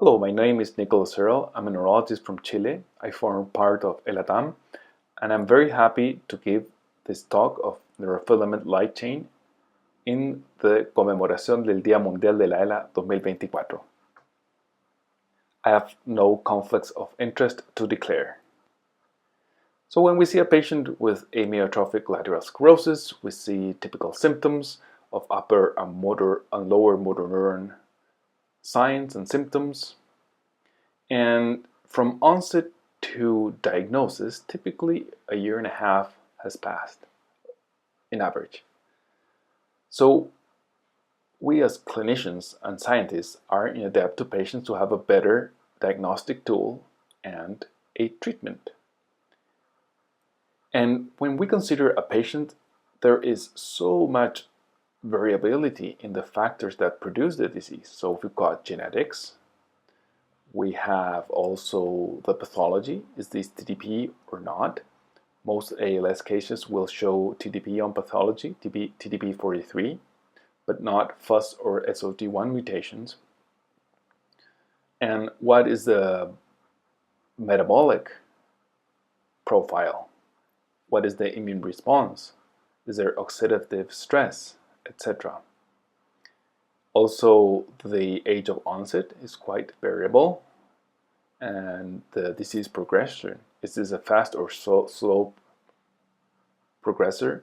Hello, my name is Nicholas Earle. I'm a neurologist from Chile. I form part of ELATAM, and I'm very happy to give this talk of neurofilament light chain in the conmemoración del Día Mundial de la ELA 2024. I have no conflicts of interest to declare. So when we see a patient with amyotrophic lateral sclerosis, we see typical symptoms of upper and lower motor neuron signs and symptoms. And from onset to diagnosis, typically a year and a half has passed, in average. So we as clinicians and scientists are in adept to patients to have a better diagnostic tool and a treatment. And when we consider a patient, there is so much variability in the factors that produce the disease. So we've got genetics. We have also the pathology. Is this TDP or not? Most ALS cases will show TDP on pathology, TDP43, but not FUS or SOD1 mutations. And what is the metabolic profile? What is the immune response? Is there oxidative stress, etc.? Also, the age of onset is quite variable, and the disease progression. Is this a fast or slow progressor?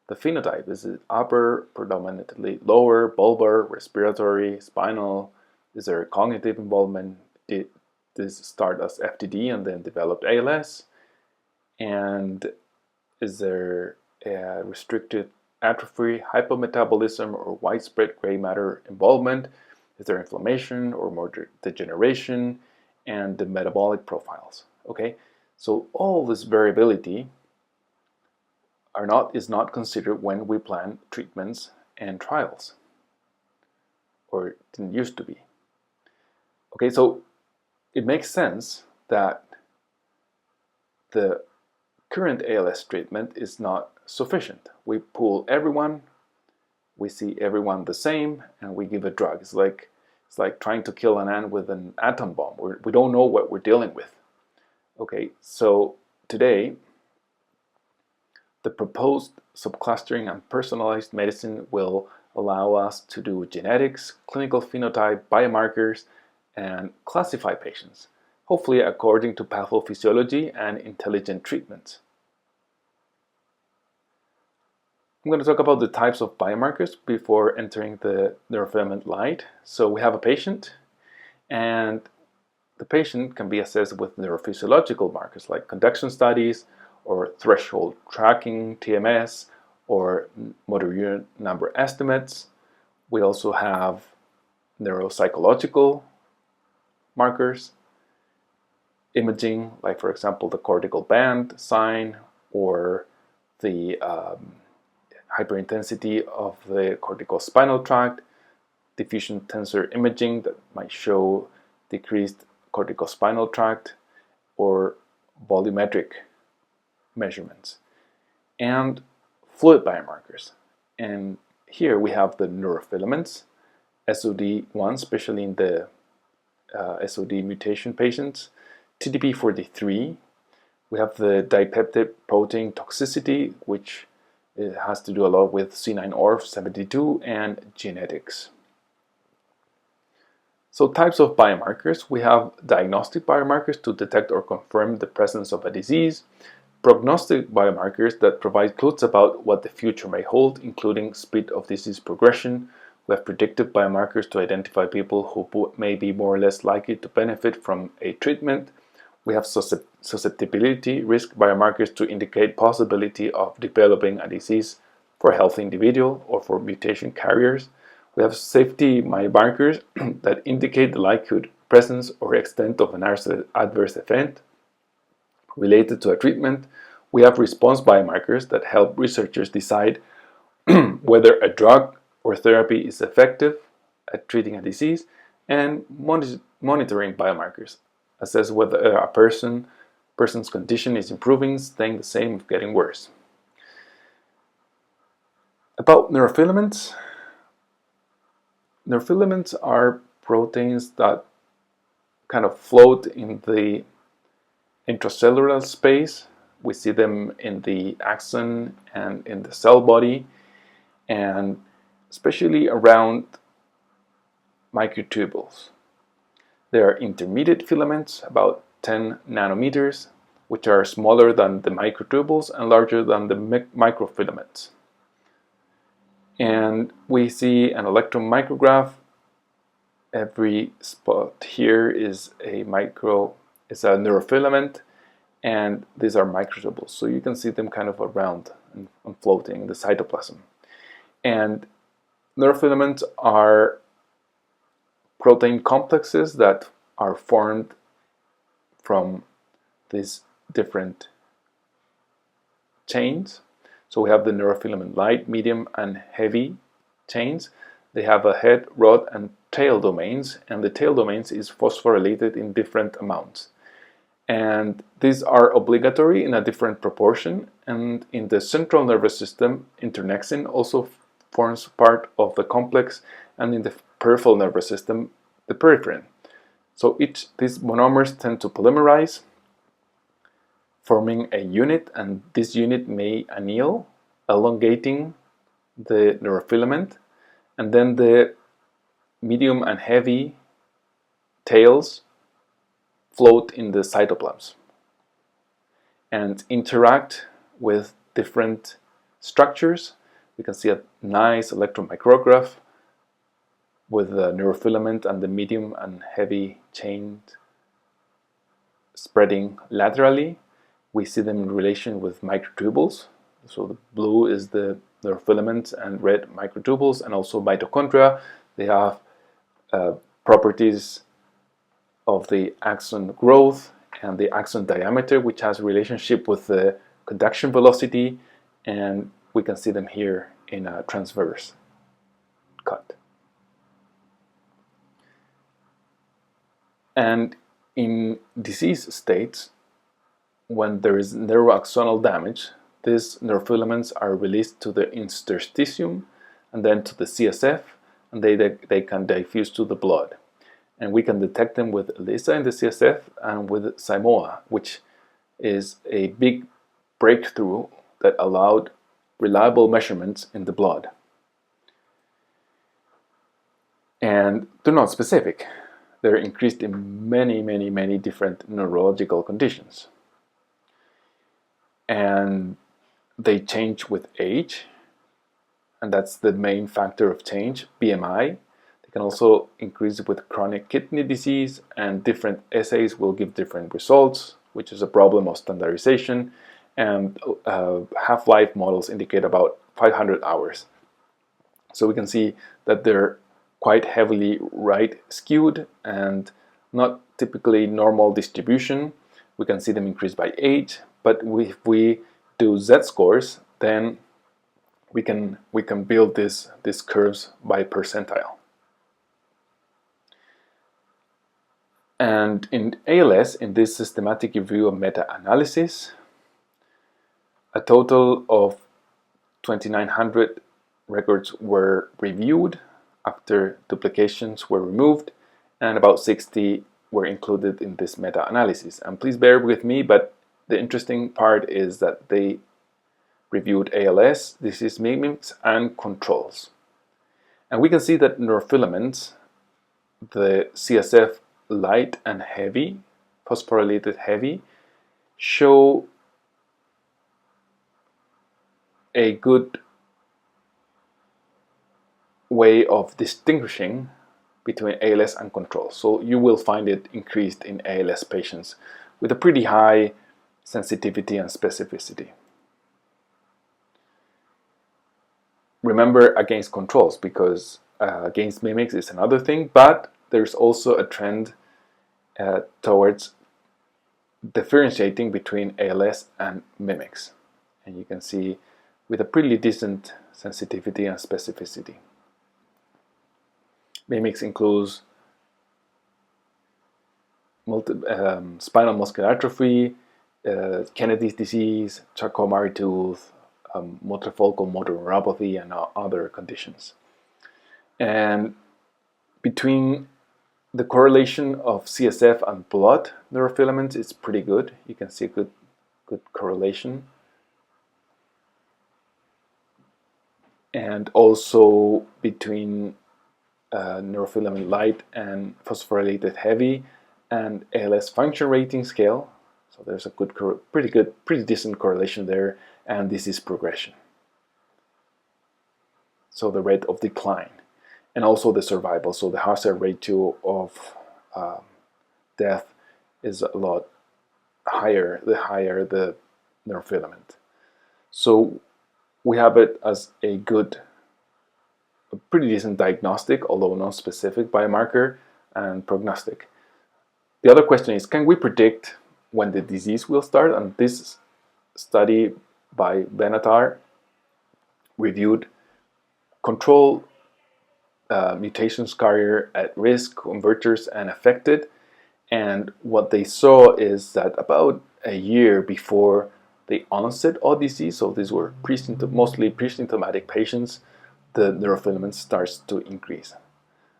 The phenotype, is it upper, predominantly lower, bulbar, respiratory, spinal? Is there cognitive involvement? Did this start as FTD and then developed ALS? And is there a restricted atrophy, hypometabolism, or widespread gray matter involvement? Is there inflammation or more degeneration? And the metabolic profiles. Okay, so all this variability is not considered when we plan treatments and trials, or it didn't used to be. Okay, so it makes sense that the current ALS treatment is not sufficient. We pull everyone, we see everyone the same, and we give a drug. It's like trying to kill an ant with an atom bomb. We don't know what we're dealing with. Okay, so today, the proposed subclustering and personalized medicine will allow us to do genetics, clinical phenotype, biomarkers, and classify patients, hopefully according to pathophysiology and intelligent treatments. I'm going to talk about the types of biomarkers before entering the neurofilament light. So we have a patient, and the patient can be assessed with neurophysiological markers like conduction studies or threshold tracking, TMS, or motor unit number estimates. We also have neuropsychological markers, imaging, like for example the cortical band sign or the hyperintensity of the corticospinal tract, diffusion tensor imaging that might show decreased corticospinal tract, or volumetric measurements, and fluid biomarkers. And here we have the neurofilaments, SOD1, especially in the SOD mutation patients, TDP43. We have the dipeptide protein toxicity, which it has to do a lot with C9orf72 and genetics. So types of biomarkers. We have diagnostic biomarkers to detect or confirm the presence of a disease, prognostic biomarkers that provide clues about what the future may hold, including speed of disease progression. We have predictive biomarkers to identify people who may be more or less likely to benefit from a treatment. We have susceptibility risk biomarkers to indicate possibility of developing a disease for a healthy individual or for mutation carriers. We have safety biomarkers that indicate the likelihood, presence, or extent of an adverse event related to a treatment. We have response biomarkers that help researchers decide whether a drug or therapy is effective at treating a disease, and monitoring biomarkers assess whether a person's condition is improving, staying the same, or getting worse. About neurofilaments. Neurofilaments are proteins that kind of float in the intracellular space. We see them in the axon and in the cell body, and especially around microtubules. There are intermediate filaments, about 10 nanometers, which are smaller than the microtubules and larger than the microfilaments. And we see an electron micrograph. Every spot here is a neurofilament, and these are microtubules. So you can see them kind of around and floating in the cytoplasm. And neurofilaments are protein complexes that are formed from these different chains. So we have the neurofilament light, medium, and heavy chains. They have a head, rod, and tail domains, and the tail domains is phosphorylated in different amounts. And these are obligatory in a different proportion, and in the central nervous system, internexin also forms part of the complex, and in the peripheral nervous system, the peripherin. So these monomers tend to polymerize, forming a unit, and this unit may anneal, elongating the neurofilament, and then the medium and heavy tails float in the cytoplasm and interact with different structures. We can see a nice electron micrograph with the neurofilament and the medium and heavy chain spreading laterally. We see them in relation with microtubules. So the blue is the neurofilaments and red microtubules, and also mitochondria. They have properties of the axon growth and the axon diameter, which has a relationship with the conduction velocity, and we can see them here in a transverse cut. And in disease states, when there is neuroaxonal damage, these neurofilaments are released to the interstitium and then to the CSF, and they can diffuse to the blood. And we can detect them with ELISA in the CSF and with Simoa, which is a big breakthrough that allowed reliable measurements in the blood. And they're not specific. They're increased in many different neurological conditions. And they change with age, and that's the main factor of change, BMI. They can also increase with chronic kidney disease, and different assays will give different results, which is a problem of standardization. And half-life models indicate about 500 hours. So we can see that they're quite heavily right skewed and not typically normal distribution. We can see them increase by age, but if we do Z-scores, then we can build these curves by percentile. And in ALS, in this systematic review of meta-analysis, a total of 2,900 records were reviewed after duplications were removed, and about 60 were included in this meta-analysis. And please bear with me, but the interesting part is that they reviewed ALS, disease mimics, and controls. And we can see that neurofilaments, the CSF light and heavy, phosphorylated heavy, show a good way of distinguishing between ALS and controls. So you will find it increased in ALS patients with a pretty high sensitivity and specificity. Remember, against controls, because against mimics is another thing, but there's also a trend towards differentiating between ALS and mimics. And you can see with a pretty decent sensitivity and specificity. Mimics includes spinal muscular atrophy, Kennedy's disease, Charcot-Marie-Tooth, multifocal motor neuropathy, and other conditions. And between The correlation of CSF and blood neurofilaments is pretty good. You can see a good correlation. And also between neurofilament light and phosphorylated heavy and ALS function rating scale. So there's a pretty decent correlation there, and disease progression. So the rate of decline, and also the survival. So the hazard ratio of death is a lot higher the higher the neurofilament. So we have it as a pretty decent diagnostic, although non-specific biomarker, and prognostic. The other question is, can we predict when the disease will start? And this study by Benatar reviewed control mutations carrier at risk, converters, and affected. And what they saw is that about a year before the onset of disease, so these were mostly pre-symptomatic patients, the neurofilament starts to increase.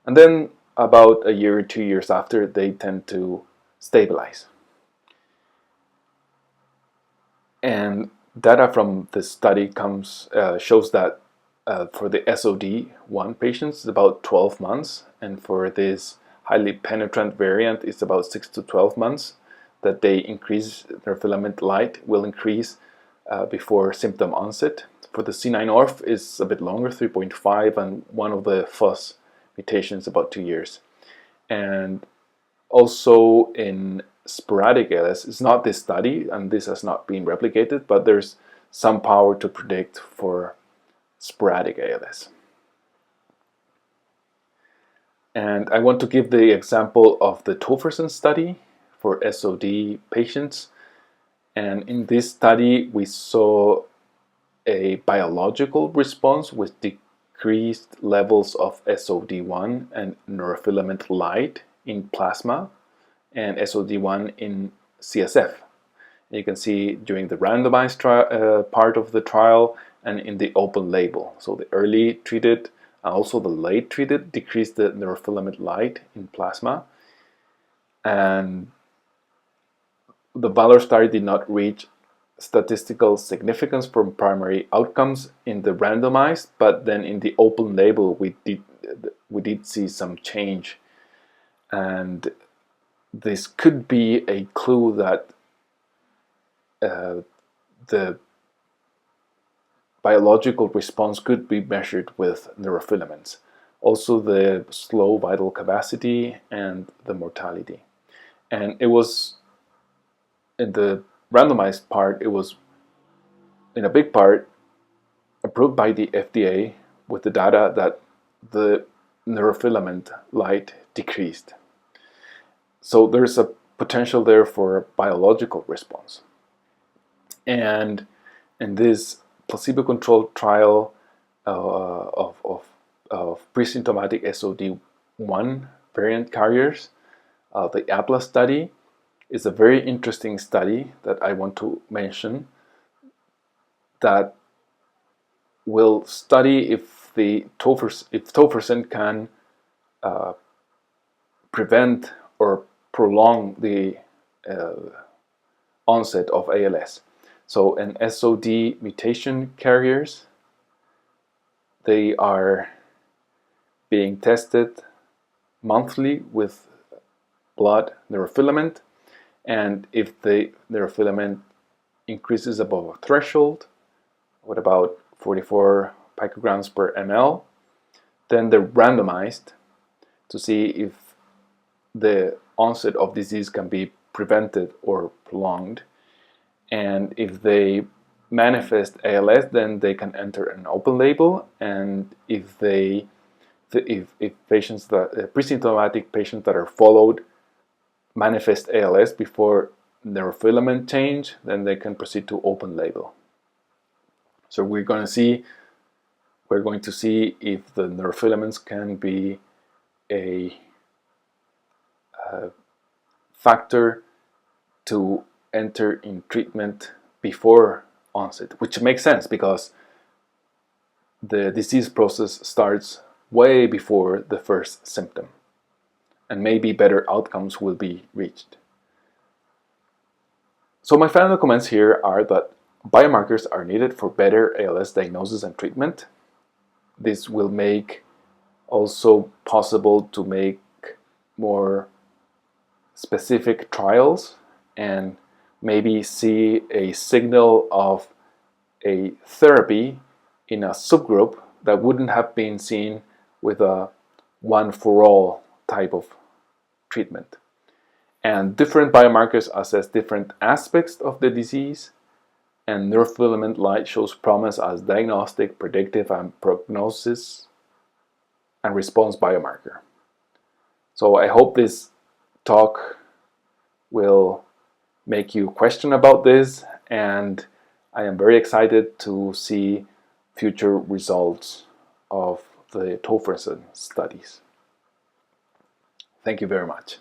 And then about a year or 2 years after, they tend to stabilize. And data from the study shows that for the SOD1 patients, it's about 12 months, and for this highly penetrant variant, it's about 6 to 12 months that they increase their filament light will increase before symptom onset. For the C9orf, it's a bit longer, 3.5, and one of the FUS mutations about 2 years. And also in sporadic ALS, it's not this study, and this has not been replicated, but there's some power to predict for sporadic ALS. And I want to give the example of the Tofferson study for SOD patients. And in this study, we saw a biological response with decreased levels of SOD1 and neurofilament light in plasma and SOD1 in CSF. And you can see during the randomized part of the trial and in the open label. So the early treated and also the late treated decreased the neurofilament light in plasma. And the Valor study did not reach statistical significance for primary outcomes in the randomized, but then in the open label we did see some change, and this could be a clue that the biological response could be measured with neurofilaments, also the slow vital capacity and the mortality. And it was in the randomized part, it was in a big part approved by the FDA with the data that the neurofilament light decreased. So there's a potential there for a biological response. And in this placebo-controlled trial of pre-symptomatic SOD1 variant carriers, the ATLAS study is a very interesting study that I want to mention, that will study if tofersen can prevent or prolong the onset of ALS. So in SOD mutation carriers, they are being tested monthly with blood neurofilament, and if the neurofilament increases above a threshold, what about 44 picograms per ml, then they're randomized to see if the onset of disease can be prevented or prolonged. And if they manifest ALS, then they can enter an open label. And if patients that pre-symptomatic patients that are followed manifest ALS before neurofilament change, then they can proceed to open label. So we're going to see if the neurofilaments can be a factor to enter in treatment before onset, which makes sense because the disease process starts way before the first symptom. and maybe better outcomes will be reached. So my final comments here are that biomarkers are needed for better ALS diagnosis and treatment. This will make also possible to make more specific trials and maybe see a signal of a therapy in a subgroup that wouldn't have been seen with a one-for-all type of treatment. And different biomarkers assess different aspects of the disease, and neurofilament light shows promise as diagnostic, predictive, and prognosis and response biomarker. So I hope this talk will make you question about this, and I am very excited to see future results of the tofersen studies. Thank you very much.